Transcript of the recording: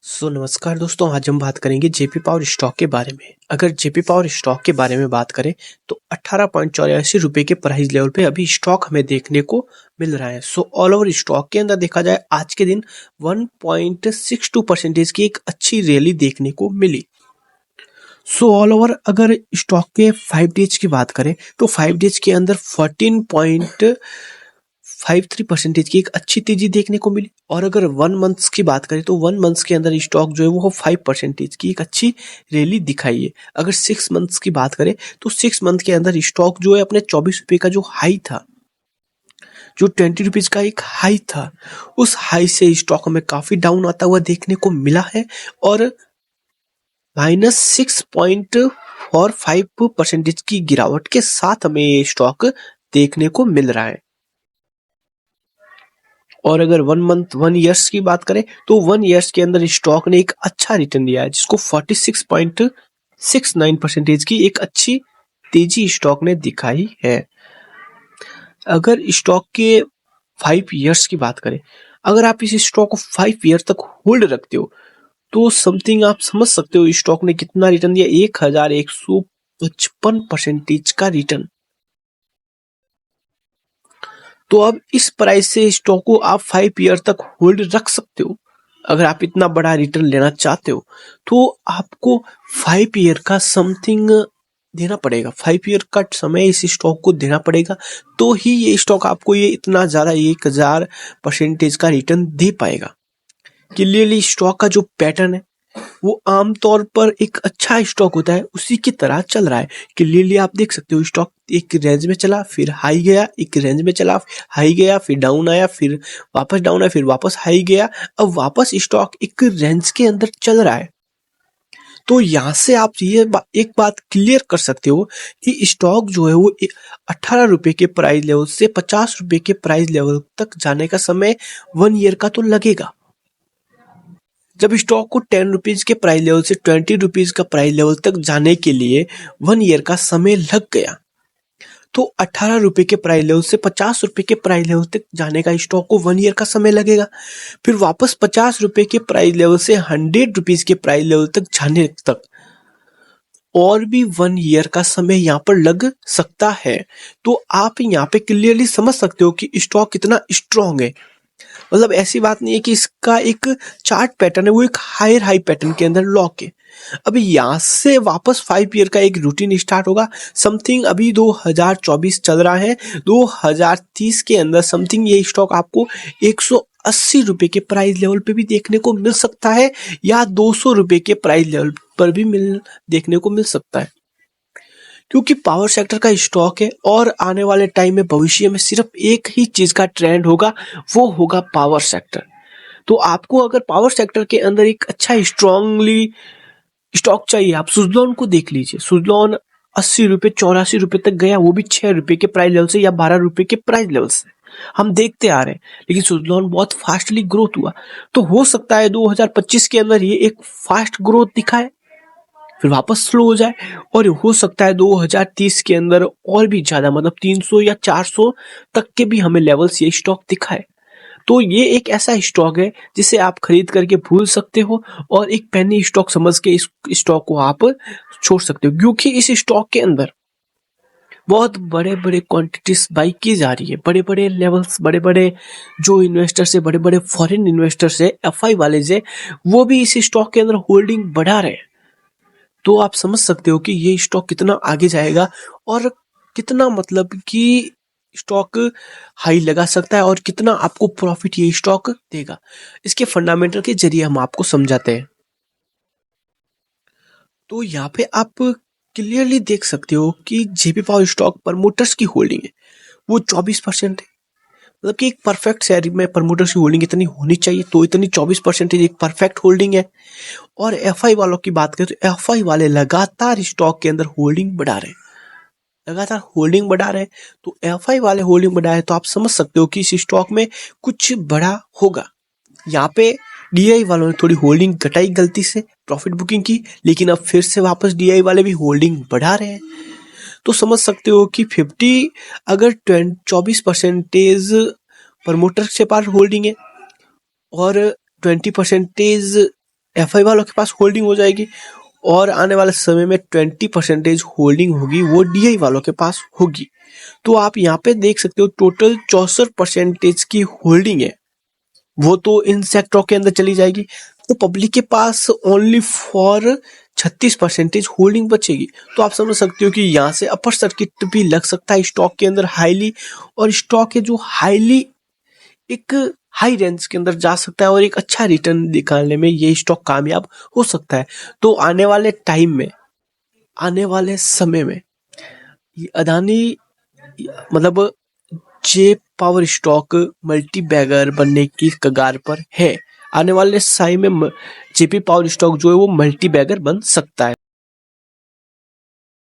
नमस्कार दोस्तों, आज हम बात करेंगे जेपी पावर स्टॉक के बारे में। अगर जेपी पावर स्टॉक के बारे में बात करें तो 18.84 रुपए के प्राइस लेवल पे अभी स्टॉक हमें देखने को मिल रहा है। ऑल ओवर स्टॉक के अंदर देखा जाए आज के दिन 1.62% की एक अच्छी रैली देखने को मिली। ऑल ओवर अगर स्टॉक के 5 डेज की बात करें तो 5 डेज के अंदर 14.53% की एक अच्छी तेजी देखने को मिली। और अगर 1 मंथ्स की बात करें तो 1 मंथ्स के अंदर स्टॉक जो है वो 5% की एक अच्छी रैली दिखाई है। अगर 6 मंथ्स की बात करें तो 6 मंथ के अंदर स्टॉक जो है अपने 24 रुपए का जो हाई था, जो 20 रुपीज का एक हाई था, उस हाई से स्टॉक हमें काफी डाउन आता हुआ देखने को मिला है और -6.45% की गिरावट के साथ हमें ये स्टॉक देखने को मिल रहा है। और अगर 1 ईयर्स की बात करें तो 1 ईयर्स के अंदर स्टॉक ने एक अच्छा रिटर्न दिया है, जिसको 46.69% की एक अच्छी तेजी स्टॉक ने दिखाई है। अगर स्टॉक के 5 ईयर्स की बात करें, अगर आप इस स्टॉक को 5 ईयर तक होल्ड रखते हो तो समथिंग आप समझ सकते हो स्टॉक ने कितना रिटर्न दिया, 1155% का रिटर्न। तो अब इस प्राइस से स्टॉक को आप 5 ईयर तक होल्ड रख सकते हो। अगर आप इतना बड़ा रिटर्न लेना चाहते हो तो आपको 5 ईयर का समथिंग देना पड़ेगा, 5 ईयर का समय इस स्टॉक को देना पड़ेगा, तो ही ये स्टॉक आपको ये इतना ज्यादा 1000% का रिटर्न दे पाएगा। क्लियरली स्टॉक का जो पैटर्न है वो आमतौर पर एक अच्छा स्टॉक होता है, उसी की तरह चल रहा है। क्लियरली आप देख सकते हो स्टॉक एक रेंज में चला, फिर हाई गया, एक रेंज में चला, हाई गया, फिर डाउन आया, फिर वापस डाउन आया, फिर वापस हाई गया, अब वापस स्टॉक एक रेंज के अंदर चल रहा है। तो यहाँ से आप ये एक बात क्लियर कर सकते हो कि स्टॉक जो है वो 18 रुपए के प्राइस लेवल से 50 रुपए के प्राइस लेवल तक जाने का समय 1 ईयर का तो लगेगा। जब स्टॉक को 10 रुपीज के प्राइस लेवल से 20 रुपीज का प्राइस लेवल तक जाने के लिए 1 ईयर का समय लग गया, तो 18 रुपए के प्राइस लेवल से 50 रुपए के प्राइस लेवल तक जाने का स्टॉक को 1 ईयर का समय लगेगा। फिर वापस 50 रुपए के प्राइस लेवल से 100 रुपीज के प्राइस लेवल तक जाने तक और भी 1 ईयर का समय यहाँ पर लग सकता है। तो आप यहाँ पे क्लियरली समझ सकते हो कि स्टॉक कितना स्ट्रॉन्ग है। मतलब ऐसी बात नहीं है कि इसका एक चार्ट पैटर्न है वो एक हायर हाई पैटर्न के अंदर लॉक है। अभी यहाँ से वापस 5 ईयर का एक रूटीन स्टार्ट होगा। समथिंग अभी 2024 चल रहा है, 2030 के अंदर समथिंग ये स्टॉक आपको 180 रुपए के प्राइस लेवल पे भी देखने को मिल सकता है, या 200 रुपए के प्राइस लेवल पर भी देखने को मिल सकता है, क्योंकि पावर सेक्टर का स्टॉक है और आने वाले टाइम में भविष्य में सिर्फ एक ही चीज का ट्रेंड होगा, वो होगा पावर सेक्टर। तो आपको अगर पावर सेक्टर के अंदर एक अच्छा स्ट्रांगली स्टॉक चाहिए, आप सुजलॉन को देख लीजिए। सुजलॉन 80 रुपए 84 रुपए तक गया, वो भी 6 रुपए के प्राइस लेवल से या 12 रुपए के प्राइस लेवल से हम देखते आ रहे हैं, लेकिन सुजलॉन बहुत फास्टली ग्रोथ हुआ। तो हो सकता है 2025 के अंदर ये एक फास्ट ग्रोथ दिखाए, फिर वापस स्लो हो जाए, और हो सकता है 2030 के अंदर और भी ज्यादा, मतलब 300 या 400 तक के भी हमें लेवल्स ये स्टॉक दिखाए। तो ये एक ऐसा स्टॉक है जिसे आप खरीद करके भूल सकते हो और एक पेनी स्टॉक समझ के इस स्टॉक को आप छोड़ सकते हो, क्योंकि इस स्टॉक के अंदर बहुत बड़े बड़े क्वांटिटीज बाई की जा रही है। बड़े बड़े लेवल्स, बड़े बड़े जो इन्वेस्टर्स है, बड़े बड़े फॉरेन इन्वेस्टर्स है, एफआई वाले है, वो भी इस स्टॉक के अंदर होल्डिंग बढ़ा रहे हैं। तो आप समझ सकते हो कि ये स्टॉक कितना आगे जाएगा और कितना मतलब कि स्टॉक हाई लगा सकता है और कितना आपको प्रॉफिट ये स्टॉक देगा। इसके फंडामेंटल के जरिए हम आपको समझाते हैं। तो यहाँ पे आप क्लियरली देख सकते हो कि जेपी पावर स्टॉक प्रमोटर्स की होल्डिंग है वो 24% है। मतलब कि एक परफेक्ट शेयर में प्रमोटर्स की होल्डिंग इतनी होनी चाहिए, तो इतनी 24% एक परफेक्ट होल्डिंग है। और एफआई वालों की बात करें तो एफआई वाले लगातार स्टॉक के अंदर होल्डिंग बढ़ा रहे हैं, लगातार होल्डिंग बढ़ा रहे हैं। तो एफआई वाले होल्डिंग बढ़ा रहे हैं, तो आप समझ सकते हो कि इस स्टॉक में कुछ बड़ा होगा। यहाँ पे डीआई वालों ने थोड़ी होल्डिंग घटाई गलती से प्रॉफिट बुकिंग की, लेकिन अब फिर से वापस डीआई वाले भी होल्डिंग बढ़ा रहे हैं। तो समझ सकते हो कि 50 अगर 24% प्रमोटर के पास होल्डिंग है और 20% एफआई वालों के पास होल्डिंग हो जाएगी और आने वाले समय में 20% होल्डिंग होगी वो डीआई वालों के पास होगी। तो आप यहाँ पे देख सकते हो टोटल 64% की होल्डिंग है, वो तो इन सेक्टरों के अंदर चली जाएगी। तो पब्लिक के पास ओनली फॉर 36% होल्डिंग बचेगी। तो आप समझ सकते हो कि यहाँ से अपर सर्किट भी लग सकता है स्टॉक के अंदर हाईली, और स्टॉक है जो हाईली एक हाई रेंज के अंदर जा सकता है और एक अच्छा रिटर्न निकालने में ये स्टॉक कामयाब हो सकता है। तो आने वाले टाइम में, आने वाले समय में ये अदानी मतलब जे पावर स्टॉक मल्टी बैगर बनने की कगार पर है। आने वाले समय में जेपी पावर स्टॉक जो है वो मल्टी बैगर बन सकता है।